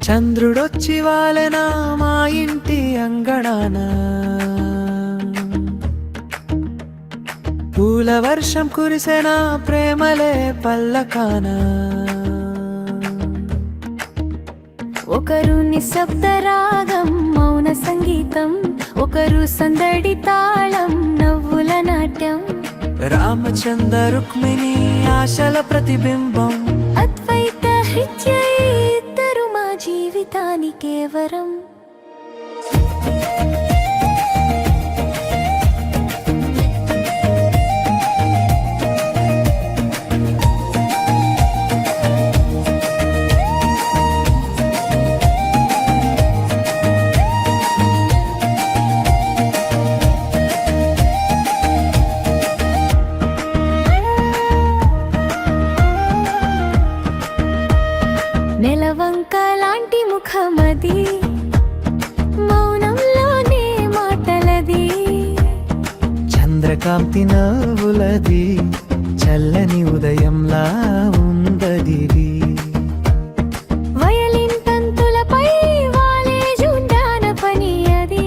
చంద్రుడొచ్చి వాలెనా మా ఇంటి అంగడాన, పూల వర్షం కురిసెనా ప్రేమలే పల్లకాన. ఒకరు నిశ్శబ్ద రాగం మౌన సంగీతం, ఒకరు సందడి తాళం నవ్వుల నాట్యం. రామచంద్ర రుక్మిణి ఆశల ప్రతిబింబం, అద్వైత హృత్య ఇద్దరు మా జీవితానికే వరం. నెలవంక లాంటి ముఖమది, మౌనంలోనే మాటలది. చంద్రకాంతి నవ్వులది, చల్లని ఉదయంలా ఉందదిది. వయలిన్ తంతులపై వాలే జుండాన పని అది.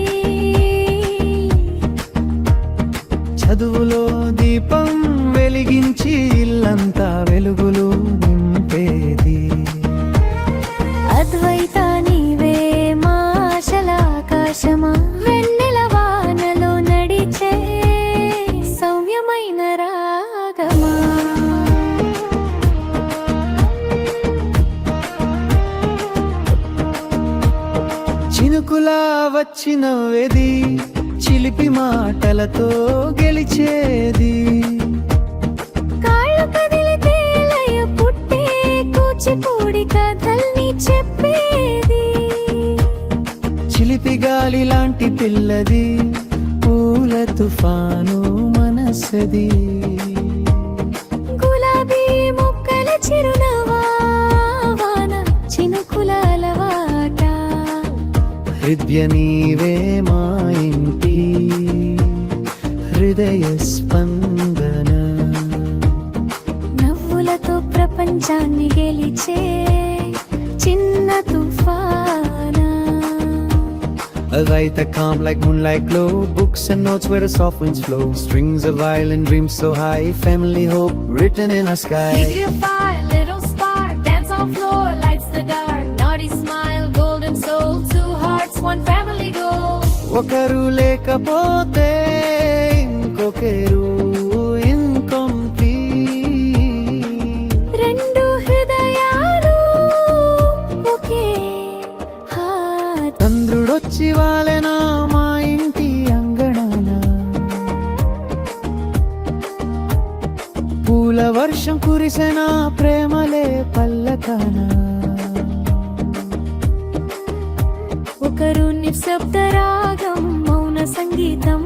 చదువులో దీపం వెలిగించి ఇల్లంతా వెలుగులు నింపేది. అద్వైత నీవే మా ఆశల ఆకాశమా, వెన్నెల వానలో నడిచే సౌమ్యమైన రాగమా. చినుకులా వచ్చినవేది, చిలిపి మాటలతో గెలిచేది. కాళ్ళు కదిలితే లయ పుట్టే కూచిపూడి కథల్ని చెప్పేది. చిలిపి గాలి లాంటి పిల్లది, పూల తుఫాను మనసది. గులాబీ మొక్కల చిరునవ్వా, వాన చినుకుల అలవాట. హృదయ నీవే మా ఇంటి హృదయ స్పందన, నవ్వులతో ప్రపంచాన్ని గెలిచే చిన్న తుఫానా. Advaita calm like moonlight glow, books and notes where the soft winds flow. Strings of violin, dreams so high, family hope written in our sky. Keep your fire, little spark, dance on floor, lights the dark. Naughty smile, golden soul, two hearts, one family goal. ఒకరు లేకపోతే ఇంకొకరు ఇంకొంటి. రెండు హృదయాలు ఒకే heart. చంద్రుడొచ్చి వాలెనా మా ఇంటి అంగడాన, పూల వర్షం కురిసెనా ప్రేమలే పల్లకాన. ఒకరు నిశ్శబ్ద రాగం మౌన సంగీతం,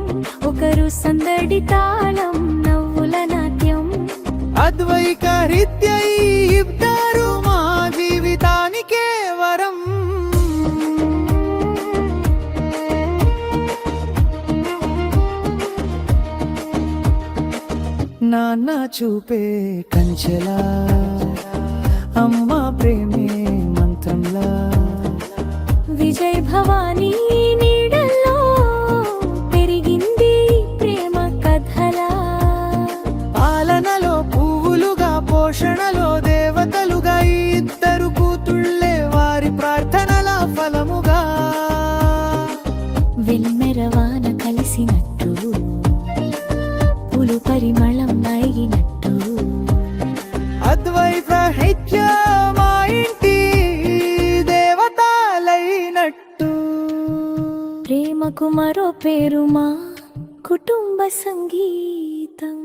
ఒకరు సందడి తాళం నవ్వుల నాట్యం. అద్వైక హృత్య ఇద్దరు మా జీవితానికే వరం. నాన్న చూపే కంచెలా, అమ్మ ప్రేమే మంత్రంలా. విజయ్ భవానీ నీడల్లో పెరిగింది ప్రేమ కథలా. పాలనలో పువ్వులుగా, పోషణలో దేవతలుగా, ఇద్దరు కూతుళ్ళే వారి ప్రార్థనల ఫలముగా. వెల్మెరవాన కలిసినట్టు, పులు పరిమళం నైగినట్టు. అద్వైత హృత్య మా ఇంటి దేవతలైనట్టు. ప్రేమకు మరో పేరు మా కుటుంబ సంగీతం.